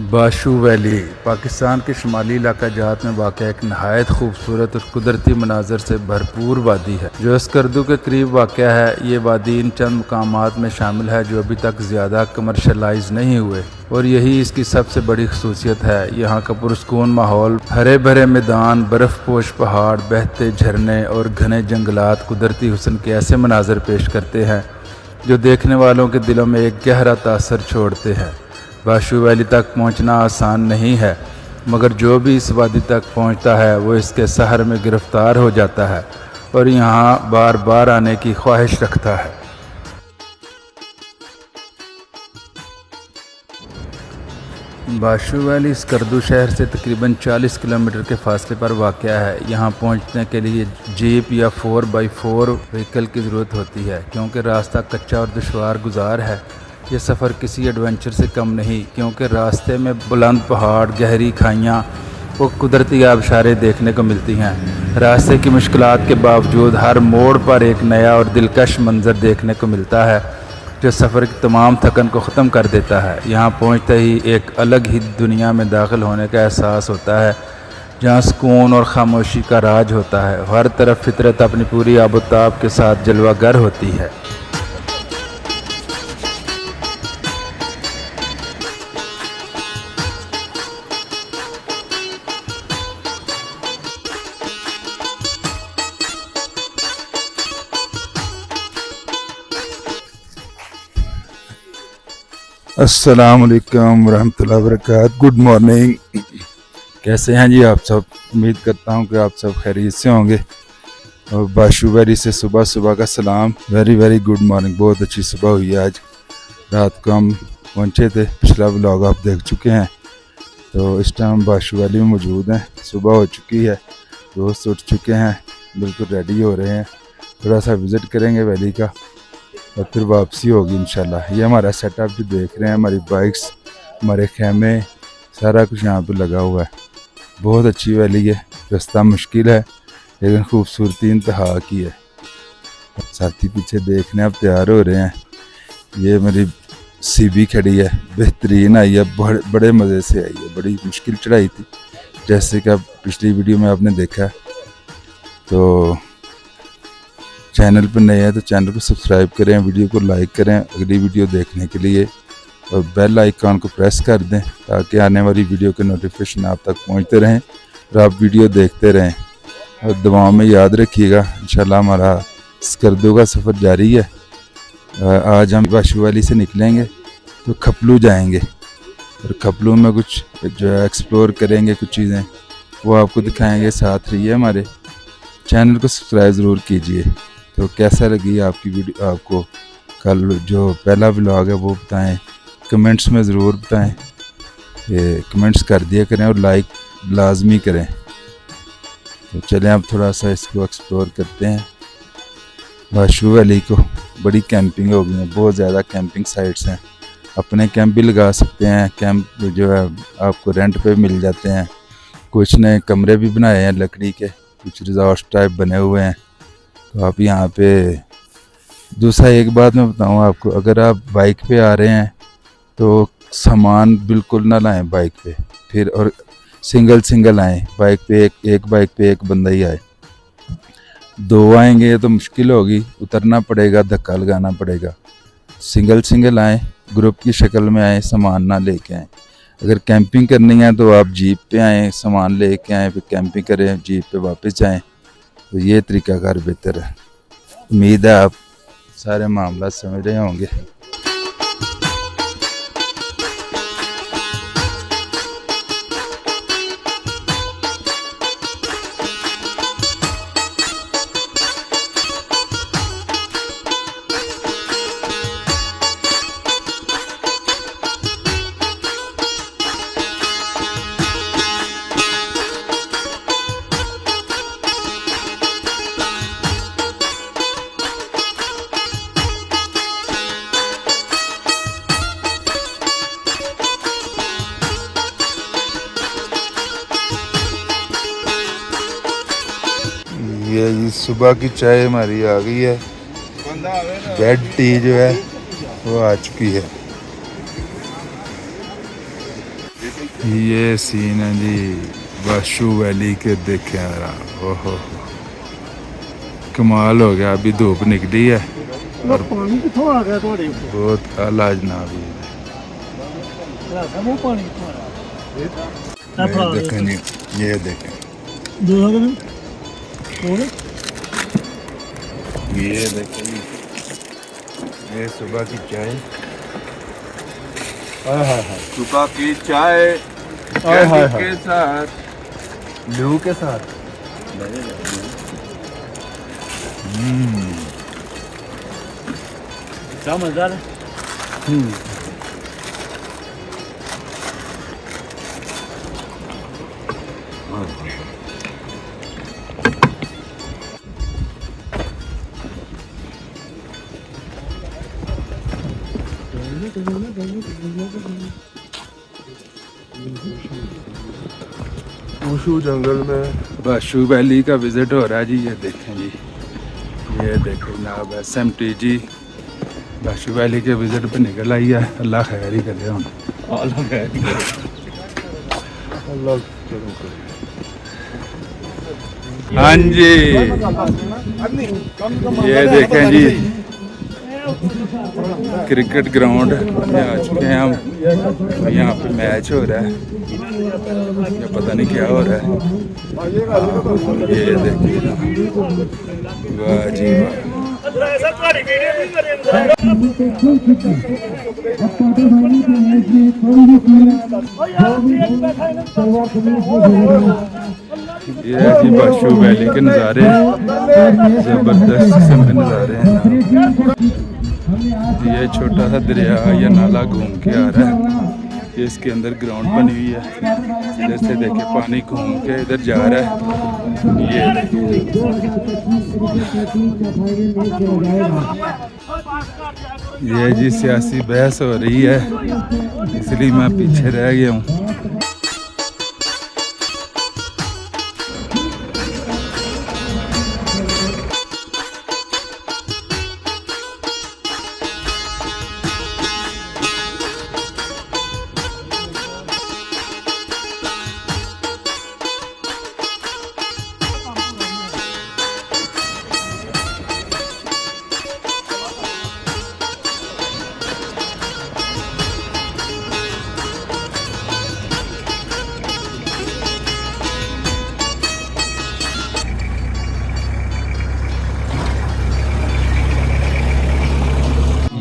बाशू valley Pakistan के शुमाली इलाका जात में वाक़ एक नहायत खूबसूरत और कुदरती मनाजर से भरपूर वादी है जो स्कर्दू के करीब वाक़ है। ये वादी इन चंद मकामात में शामिल है जो अभी तक ज़्यादा कमर्शलाइज नहीं हुए और यही इसकी सबसे बड़ी खसूसियत है। यहाँ का पुरस्कून माहौल, हरे भरे मैदान, बर्फ़ पोश पहाड़, बहते झरने और घने जंगलात कुदरती हुस्न के ऐसे मनाजर पेश करते हैं जो देखने वालों के दिलों में एक गहरा तासर छोड़ते हैं। बाशू वैली तक पहुंचना आसान नहीं है, मगर जो भी इस वादी तक पहुंचता है वो इसके सहर में गिरफ्तार हो जाता है और यहाँ बार बार आने की ख्वाहिश रखता है। बाशू वैली स्कर्दू शहर से तकरीबन 40 किलोमीटर के फासले पर वाक़या है। यहाँ पहुँचने के लिए जीप या 4x4 व्हीकल की ज़रूरत होती है क्योंकि रास्ता कच्चा और दुश्वार गुजार है। ये सफ़र किसी एडवेंचर से कम नहीं, क्योंकि रास्ते में बुलंद पहाड़, गहरी खाइयाँ और कुदरती आबशारें देखने को मिलती हैं। रास्ते की मुश्किलात के बावजूद हर मोड़ पर एक नया और दिलकश मंज़र देखने को मिलता है जो सफ़र की तमाम थकन को ख़त्म कर देता है। यहाँ पहुँचते ही एक अलग ही दुनिया में दाखिल होने का एहसास होता है जहाँ सुकून और खामोशी का राज होता है। हर तरफ फितरत अपनी पूरी आबोताब के साथ जलवागर होती है। अस्सलाम वालेकुम रहमतुल्लाहि व बरकातहू। Good morning. कैसे हैं जी आप सब? उम्मीद करता हूं कि आप सब खैरियत से होंगे। और बाशू वैली से सुबह सुबह का सलाम। Very very good morning. बहुत अच्छी सुबह हुई है आज। रात को हम पहुंचे थे, पिछला व्लॉग आप देख चुके हैं। तो इस टाइम बाशू वैली में मौजूद हैं। सुबह हो चुकी है, दोस्त उठ चुके हैं, बिल्कुल रेडी हो रहे हैं। थोड़ा सा विज़िट करेंगे वैली का और फिर वापसी होगी इंशाल्लाह। ये हमारा सेटअप जो देख रहे हैं, हमारी बाइक्स, हमारे खेमे, सारा कुछ यहाँ पे लगा हुआ है। बहुत अच्छी वैली है। रास्ता मुश्किल है लेकिन खूबसूरती इंतहा की है। साथी पीछे देखने अब तैयार हो रहे हैं। ये मेरी सीबी खड़ी है, बेहतरीन आई है, बड़े मज़े से आई है। बड़ी मुश्किल चढ़ाई थी जैसे कि पिछली वीडियो में आपने देखा। तो चैनल पर नए हैं तो चैनल को सब्सक्राइब करें, वीडियो को लाइक करें अगली वीडियो देखने के लिए, और बेल आइकॉन को प्रेस कर दें ताकि आने वाली वीडियो के नोटिफिकेशन आप तक पहुंचते रहें और आप वीडियो देखते रहें। और दुआओं में याद रखिएगा। इंशाल्लाह हमारा स्कर्दू का सफ़र जारी है। आज हम बाशू वैली से निकलेंगे तो खपलू जाएंगे और खपलू में कुछ जो है एक्सप्लोर करेंगे, कुछ चीज़ें वो आपको दिखाएँगे। साथ रहिए, हमारे चैनल को सब्सक्राइब ज़रूर कीजिए। तो कैसा लगी आपकी वीडियो? आपको कल जो पहला व्लॉग है वो बताएं, कमेंट्स में ज़रूर बताएं। ये कमेंट्स कर दिया करें और लाइक लाजमी करें। तो चलें अब थोड़ा सा इसको एक्सप्लोर करते हैं बाशू वैली को। बड़ी कैंपिंग हो गई है, बहुत ज़्यादा कैंपिंग साइट्स हैं। अपने कैंप भी लगा सकते हैं। कैंप जो है आपको रेंट पे मिल जाते हैं। कुछ नए कमरे भी बनाए हैं लकड़ी के, कुछ रिजॉर्ट टाइप बने हुए हैं। तो आप यहाँ पे दूसरा एक बात मैं बताऊँ आपको, अगर आप बाइक पे आ रहे हैं तो सामान बिल्कुल ना लाएं बाइक पे, फिर और सिंगल आएँ। बाइक पे एक बाइक पे एक बंदा ही आए। दो आएंगे तो मुश्किल होगी, उतरना पड़ेगा, धक्का लगाना पड़ेगा। सिंगल आएँ, ग्रुप की शक्ल में आएँ, सामान ना लेके आएँ। अगर कैंपिंग करनी है तो आप जीप पे आएँ, सामान लेके आएँ, फिर कैंपिंग करें, जीप पे वापस जाएँ। तो ये तरीकाकार बेहतर है। उम्मीद है आप सारे मामला समझ रहे होंगे। ये सुबह की चाय हमारी आ गई है। बेड टी जो है वो आ चुकी है। ये सीन है जी बाशू वैली के देखे यार। ओहो कमाल हो गया। अभी धूप निकली है और पानी कितों आ गया थोड़े बहुत आला जनाबी पानी ये देखें जी, ये देखें ये देखें जी, ये सुबह की चाय। सुबह की चाय के साथ लू के साथ। क्या मजा है। वुशु जंगल में बाशू वैली का विजिट हो रहा है जी। ये देखें जी, ये देखें जनाब SMT जी बाशू वैली के विजिट पे निकल आई है। अल्लाह खैर ही करे हम। अल्लाह करूं करे। हाँ जी ये देखें जी क्रिकेट ग्राउंड में आ चुके हैं हम। यहाँ पे मैच हो रहा है या पता नहीं क्या हो रहा है। ये देखिए वाह जी वाह। ये है जी बाशू वैली के नज़ारे, ज़बरदस्त किस्म के नज़ारे हैं। ये छोटा सा दरिया या नाला घूम के आ रहा है। ये इसके अंदर ग्राउंड बनी हुई है। इधर से देखे पानी घूम के इधर जा रहा है। ये ये जी सियासी बहस हो रही है, इसलिए मैं पीछे रह गया हूँ।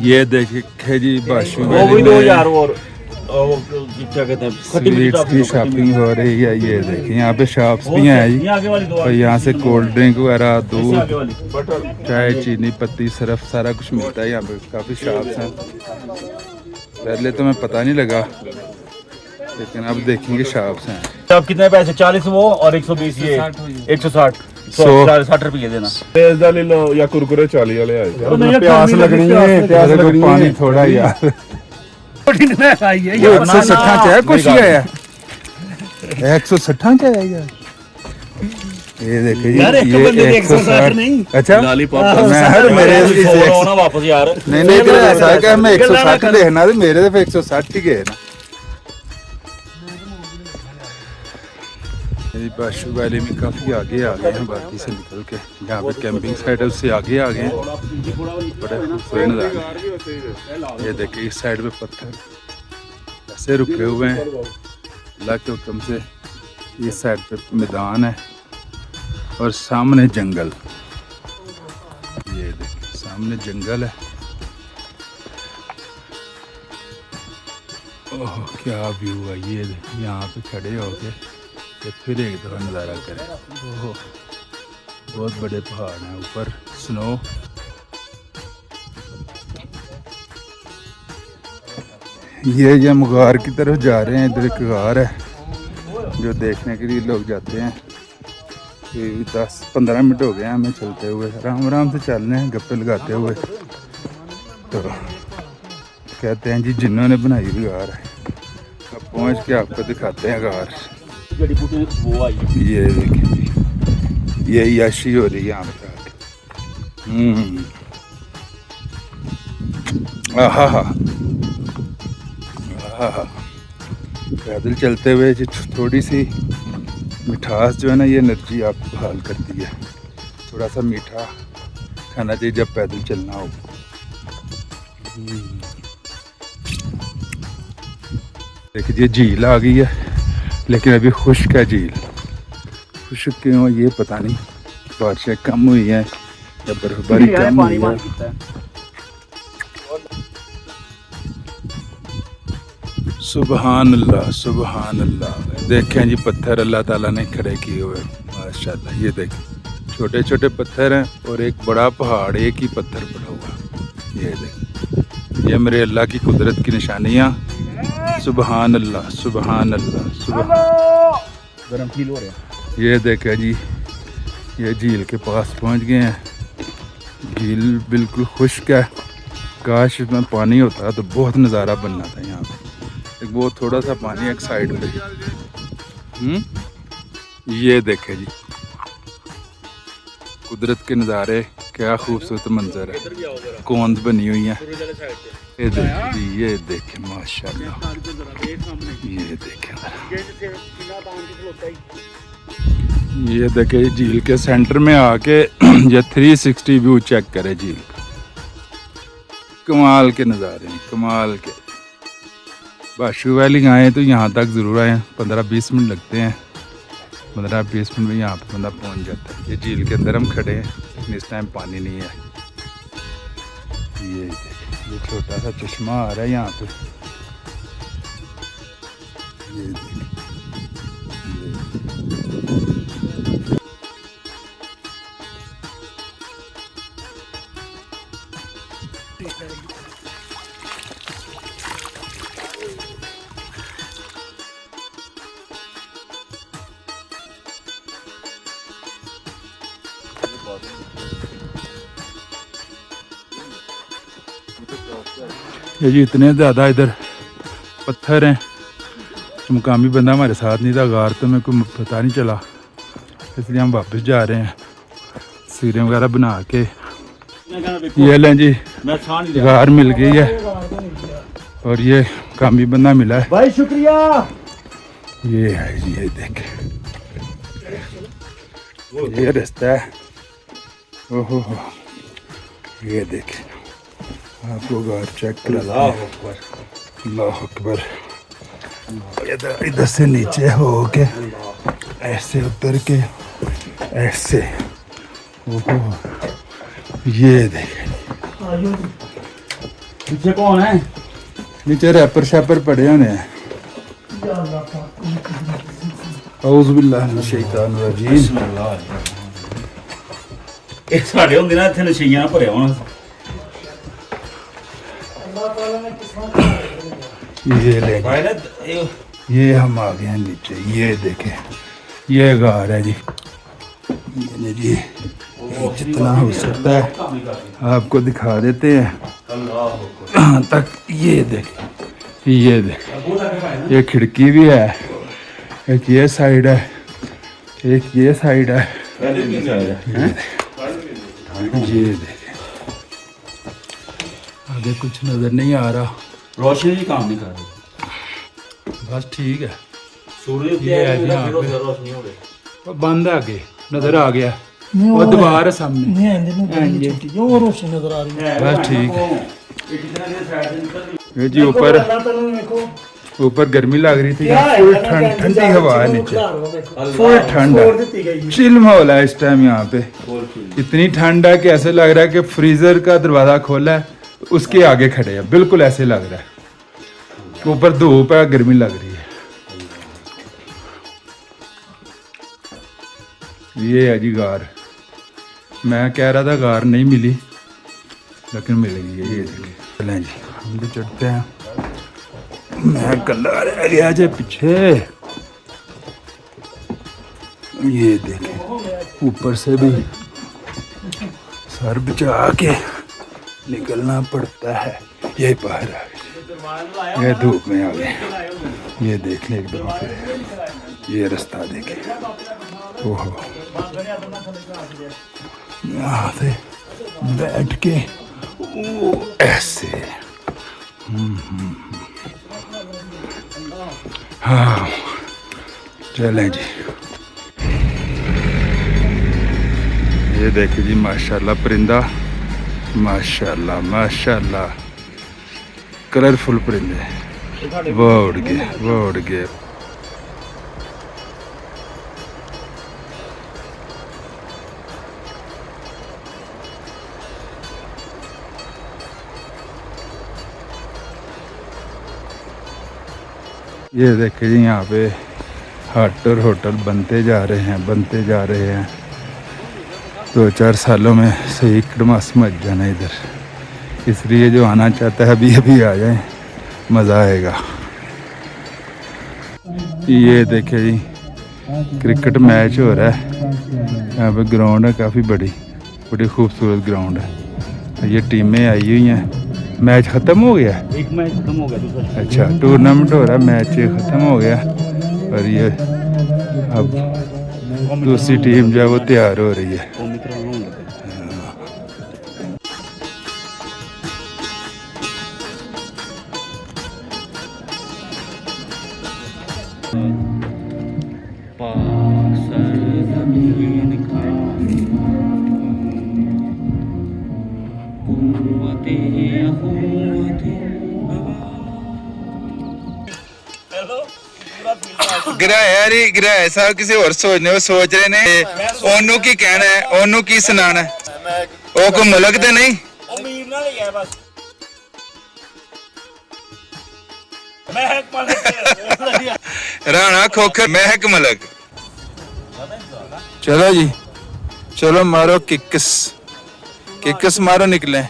ये देखिए जी बाशू वैली में और क्या कहते हैं स्वीट्स की शॉपिंग हो रही है। ये देखिए यहाँ पे शॉप्स भी हैं जी, और यहाँ से कोल्ड ड्रिंक वगैरह, दूध, चाय, चीनी, पत्ती, सरफ सारा कुछ मिलता है। यहाँ पे काफ़ी शॉप्स हैं। पहले तो मैं पता नहीं लगा, लेकिन अब देखेंगे शॉप्स हैं। अब कितने पैसे? 40 वो और 120 ये 160 60 रुपये देना। तेज दा ले लो या कुरकुरे 40 वाले आए। प्यास लगनी है, प्यास लगनी, पानी थोड़ा यार। 160 है कुछ है 160 है यार। ये देखिए ये 160 नहीं। अच्छा मैं हर मेरे वापस यार नहीं ऐसा है कि मैं 160 लेना तो मेरे तो 160 ही गए ना। बाशू वैली में काफ़ी आगे आ गए हैं बाकी से निकल के। यहाँ पे कैंपिंग साइड है, उससे आगे आ गए हैं। बड़े खूबसूरत नज़ारे। ये देखिए इस साइड पे पत्थर ऐसे रुके हुए हैं। अल्लाह के हुक्म से इस साइड पे मैदान है और सामने जंगल। ये देखिए सामने जंगल है। ओह क्या व्यू है। ये देखिए यहाँ पे खड़े हो के फिर एक दफ़ा नज़ारा करें। ओह बहुत बड़े पहाड़ हैं, ऊपर स्नो। ये मुगार की तरफ जा रहे हैं। इधर एक गार है जो देखने के लिए लोग जाते हैं। 10-15 मिनट हो गए हैं हमें चलते हुए, आराम आराम से चल रहे हैं गप्पे लगाते हुए। तो कहते हैं जी जिन्होंने बनाई हुई गार है। अब पहुँच के आपको दिखाते हैं गार। ये देखिए ये याशी हो रही है यहाँ पे। पैदल चलते हुए जो थोड़ी सी मिठास जो है ना, ये एनर्जी आपको बहाल करती है। थोड़ा सा मीठा खाना चाहिए जब पैदल चलना हो। देखिए झील आ गई है, लेकिन अभी खुश्क है झील। खुश्क क्यों ये पता नहीं, बारिशें कम हुई हैं या बर्फबारी कम हुई है। सुबहान अल्लाह, सुबहान अल्लाह। देखें जी पत्थर अल्लाह ताला ने खड़े किए हुए, माशाल्लाह। ये देखें छोटे छोटे पत्थर हैं और एक बड़ा पहाड़ एक ही पत्थर पड़ा हुआ। ये देखें, ये मेरे अल्लाह की कुदरत की निशानियाँ। सुबहान अल्लाह, सुबहान अल्लाह, सुबहान। गर्म फील हो रहा है। ये देखें जी, ये झील के पास पहुंच गए हैं। झील बिल्कुल खुश्क है, काश इसमें पानी होता तो बहुत नज़ारा बनना था यहाँ पे। एक वो थोड़ा सा पानी एक साइड पे। ये देखें जी कुदरत के नज़ारे, क्या खूबसूरत मंजर है। कौंद बनी हुई है, ये देखें जी, ये देखें माशाल्लाह। ये देखें, ये देखें झील के सेंटर में आके ये 360 व्यू चेक करे झील का। कमाल के नज़ारे हैं, कमाल के। बाशू वैली आए तो यहाँ तक ज़रूर आए, 15-20 मिनट लगते हैं। 15-20 मिनट में यहाँ पे बंदा पहुँच जाता है। ये झील के अंदर हम खड़े हैं, लेकिन इस टाइम पानी नहीं है। ये छोटा सा चश्मा आ रहा है यहाँ पे। ये ये जी इतने ज़्यादा इधर पत्थर हैं। मुकामी बंदा हमारे साथ नहीं था, गार तो मेरे को पता नहीं चला, इसलिए हम वापस जा रहे हैं सीढ़ियाँ वगैरह बना के। ये लें जी, गार मिल गई है और ये मुकामी बंदा मिला है भाई, शुक्रिया। ये है जी, ये देखें ये रास्ता है। ओहो, ये देखें आपको गार चेक कर। अल्लाह अकबर। इधर से नीचे हो के ऐसे उतर के ऐसे। ओहो, ये देखें पीछे कौन है? नीचे रैपर शैपर पड़े होने हैं। औज़ु बिल्लाहि मिनश शैतानिर रजीम। ਇਹ ਸਾਡੇ ਹੁੰਦੇ ना ਇੱਥੇ ਨਸ਼ਈਆਂ ਨਾਲ ਭਰਿਆ ਹੋਣਾ। ये ले, ये हम आ गए हैं नीचे। ये देखें ये गार है जी। ये जी जितना हो सकता है आपको दिखा देते हैं तक। ये देखें, ये देखें, ये खिड़की भी है, एक ये साइड है, एक ये साइड है। ये देखें, आगे कुछ नज़र नहीं आ रहा, रोशनी भी काम नहीं कर रही। बस ठीक है। सूरज ये है जी, यहाँ पे रोशनी हो रही। वो बंद आगे नज़र आ गया, वो दीवार है सामने। वो रोशनी नजर आ रही है। बस ठीक है। ये जी ऊपर ऊपर गर्मी लग रही थी, फुल ठंडी हवा है नीचे, फुल ठंड है, चिल माहौल है इस टाइम यहाँ पे। इतनी ठंड है कि ऐसे लग रहा है कि फ्रीजर का दरवाजा खोला है उसके आगे खड़े हैं, बिल्कुल ऐसे लग रहा है। ऊपर धूप है, गर्मी लग रही है। ये है जी गार। मैं कह रहा था गार नहीं मिली, लेकिन मिल गई है। ये देखिए, चलें जी हम भी चढ़ते हैं। मैं कल्ला रह गया जे पीछे। ये देखें ऊपर से भी सर बचा के निकलना पड़ता है। ये बाहर आ गए, ये धूप में आ गए। ये देख ले एक दफा फिर, ये रास्ता देखे। ओहो, यहाँ से बैठ के ऐसे हाँ चलें जी। ये देखिए जी माशाल्लाह परिंदा, माशाल्लाह माशाल्लाह कलरफुल परिंदे। वो उड़ गए, वो उड़ गए। ये देखिए जी यहाँ पे हट और होटल बनते जा रहे हैं, बनते जा रहे हैं। 2-4 सालों में सही कडमास मच जाना इधर, इसलिए जो आना चाहता है अभी अभी आ जाए, मज़ा आएगा। ये देखिए जी क्रिकेट मैच हो रहा है, यहाँ पे ग्राउंड है, काफ़ी बड़ी खूबसूरत ग्राउंड है। ये टीमें आई हुई हैं। मैच ख़त्म हो गया, एक मैच खत्म हो गया, दूसरा अच्छा टूर्नामेंट हो रहा है, मैच ख़त्म हो गया और ये अब दूसरी टीम जो है वो तैयार हो रही है। गिराया साहब किसी और सोचने वो सोच रहे ने ओनू की कहना है, ओनू की सुनाना है, ओ को मलक ते नहीं उम्मीद ना लिया बस महक राणा खोखर महक मलक। चलो जी चलो मारो किक्स, किक्स मारो निकले।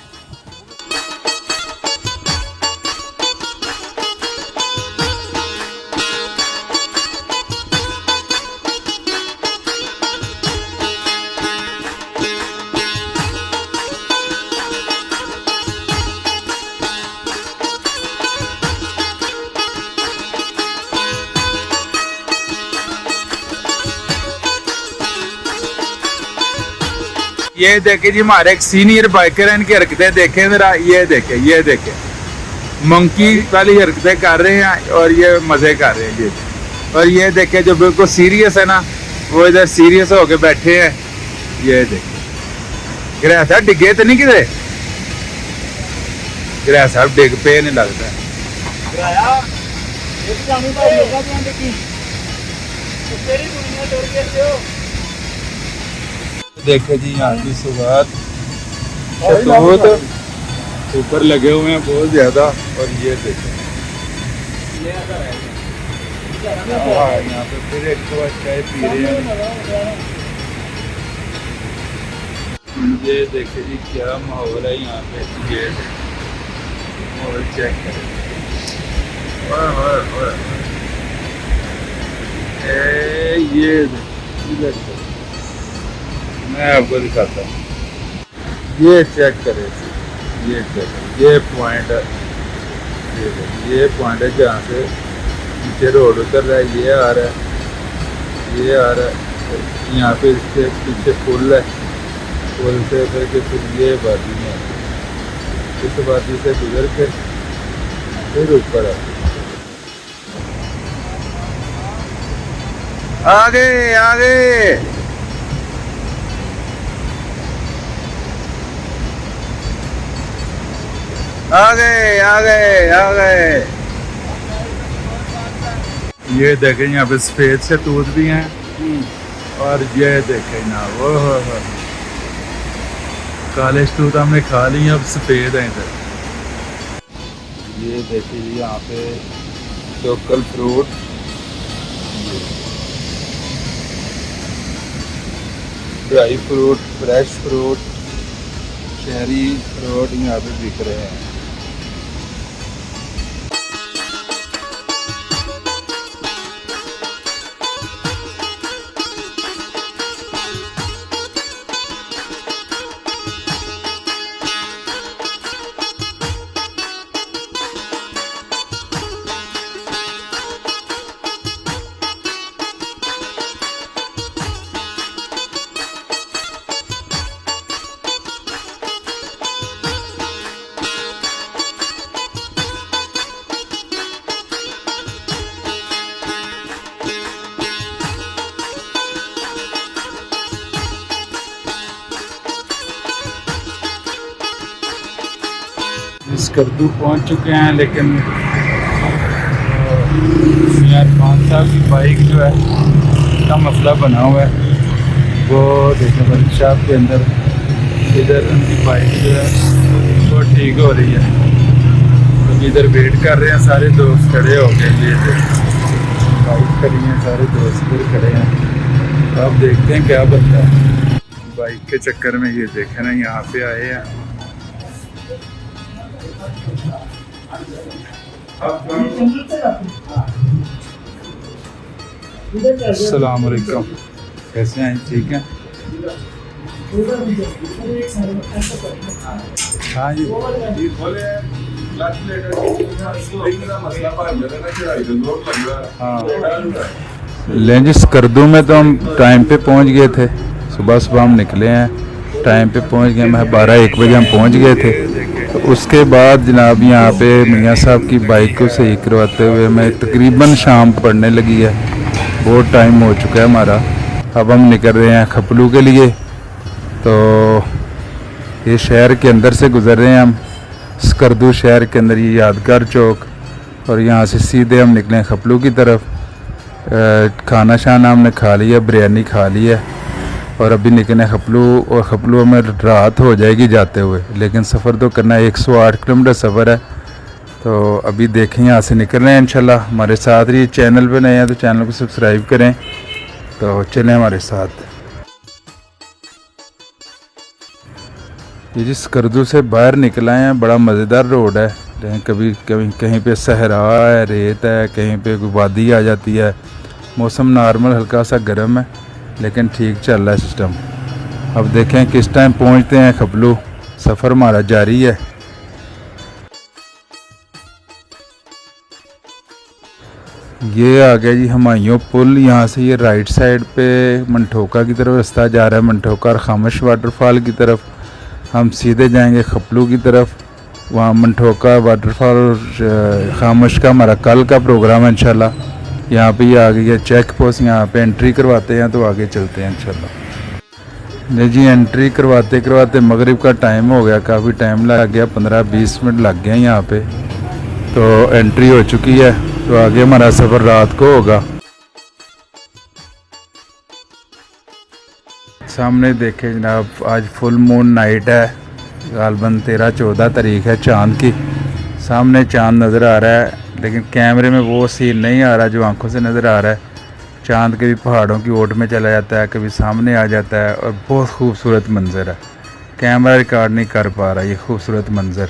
ये देखे जी हमारे एक सीनियर बाइकर हैं, इनकी हरकतें देखें जरा। ये देखे मंकी वाली हरकतें कर रहे हैं और ये मजे कर रहे हैं ये। और ये देखे जो बिल्कुल सीरियस है ना, वो इधर सीरियस होके बैठे हैं। ये देखे गिरा साहब डिगे तो नहीं किधरे, गिरा साहब डिग पे नहीं लगता है। देखे जी यहाँ की शुरुआत, शतूत ऊपर लगे हुए हैं बहुत ज्यादा। और ये देखे यहाँ पे फिर एक तो चाय पी रहे हैं। ये देखे जी क्या माहौल है यहाँ पे, ये माहौल चेक करें। ये देखो मैं आपको दिखाता हूँ, ये चेक करें, ये चेक, ये पॉइंट है, ये पॉइंट है जहाँ से नीचे रोड उतर रहा है। ये आ रहा है, ये आ रहा है, यहाँ पे इसके पीछे पुल है, पुल से उतर के फिर ये वादी है, इस वादी से गुजर के फिर ऊपर है। आगे आगे आ गए। ये देखें यहाँ पे सफेद शतूत भी हैं। और ये देखें ना वो काले शतूत हमने खा ली, अब सफेद है इधर। ये देखिए जी यहाँ पे local fruit, dry fruit, fresh fruit, शहरी फ्रूट यहाँ पे बिक रहे हैं। स्कर्दू पहुंच चुके हैं, लेकिन यार खान साहब की बाइक जो है उसका मसला बना हुआ है। वो देखें वर्कशॉप के अंदर, इधर उनकी बाइक जो है वो ठीक हो रही है। तो इधर वेट कर रहे हैं, सारे दोस्त खड़े हो गए, ये बाइक खड़ी हैं, सारे दोस्त इधर खड़े हैं। तो अब देखते हैं क्या बनता है। बाइक के चक्कर में ये देखें ना, यहाँ पे आए हैं। अस्सलाम वालेकुम, कैसे हैं? ठीक हैं? हाँ जी, हाँ लें जी। स्कर्दू में तो हम टाइम पे पहुंच गए थे, सुबह सुबह हम निकले हैं, टाइम पे पहुंच गए। मैं 12-1 बजे हम पहुंच गए थे। तो उसके बाद जनाब यहाँ पे मियाँ साहब की बाइक को सही करवाते हुए मैं तकरीबन शाम पड़ने लगी है, बहुत टाइम हो चुका है हमारा। अब हम निकल रहे हैं खपलू के लिए। तो ये शहर के अंदर से गुज़र रहे हैं हम, स्कर्दू शहर के अंदर, ये यादगार चौक, और यहाँ से सीधे हम निकले खपलू की तरफ। खाना शाना हमने खा लिया, बिरयानी खा ली है, और अभी निकले खपलू। और खपलू में रात हो जाएगी जाते हुए, लेकिन सफ़र तो करना है, 108 किलोमीटर सफ़र है। तो अभी देखें, यहाँ से निकल रहे हैं इंशाल्लाह। हमारे साथ रहिए, चैनल पे नए हैं तो चैनल को सब्सक्राइब करें। तो चलें हमारे साथ। ये जिस स्कर्दू से बाहर निकल आए हैं, बड़ा मज़ेदार रोड है, लेकिन कभी कभी कहीं पे सहरा है, रेत है, कहीं पे कोई वादी आ जाती है। मौसम नॉर्मल हल्का सा गर्म है, लेकिन ठीक चल रहा है सिस्टम। अब देखें किस टाइम पहुंचते हैं खपलू। सफ़र हमारा जारी है। ये आ गया जी हुमायूं पुल। यहाँ से ये राइट साइड पे मंठोका की तरफ रास्ता जा रहा है, मंठोका और खामोश वाटरफॉल की तरफ। हम सीधे जाएंगे खपलू की तरफ। वहाँ मंठोका वाटरफॉल और खामोश का हमारा कल का प्रोग्राम है इंशाल्लाह। यहाँ पे ये आ गई है चेक पोस्ट, यहाँ पे एंट्री करवाते हैं, तो आगे चलते हैं इंशाल्लाह। नहीं जी, एंट्री करवाते करवाते मगरिब का टाइम हो गया, काफ़ी टाइम लग गया, 15-20 मिनट लग गए यहाँ पे। तो एंट्री हो चुकी है, तो आगे हमारा सफ़र रात को होगा। सामने देखे जनाब, आज फुल मून नाइट है, गालबन 13-14 तारीख है चाँद की। सामने चाँद नज़र आ रहा है, लेकिन कैमरे में वो सीन नहीं आ रहा जो आंखों से नज़र आ रहा है। चाँद कभी पहाड़ों की ओट में चला जाता है, कभी सामने आ जाता है, और बहुत खूबसूरत मंज़र है। कैमरा रिकॉर्ड नहीं कर पा रहा ये खूबसूरत मंज़र।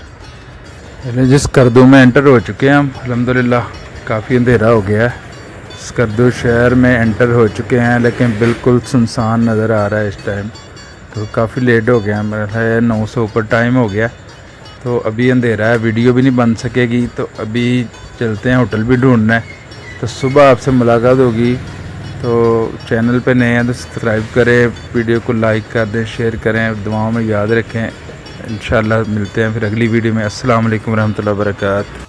जिस स्कर्दू में एंटर हो चुके हैं हम, अल्हम्दुलिल्लाह। काफ़ी अंधेरा हो गया है, स्कर्दू शहर में एंटर हो चुके हैं, लेकिन बिल्कुल सुनसान नज़र आ रहा है इस टाइम। तो काफ़ी लेट हो गया, मेरा है 9 से ऊपर टाइम हो गया। तो अभी अंधेरा है, वीडियो भी नहीं बन सकेगी। तो अभी चलते हैं, होटल भी ढूंढना है। तो सुबह आपसे मुलाकात होगी। तो चैनल पे नए हैं तो सब्सक्राइब करें, वीडियो को लाइक कर दें, शेयर करें, दुआओं में याद रखें। इंशाल्लाह मिलते हैं फिर अगली वीडियो में। अस्सलाम वालेकुम रहमतुल्लाहि व बरकातहू।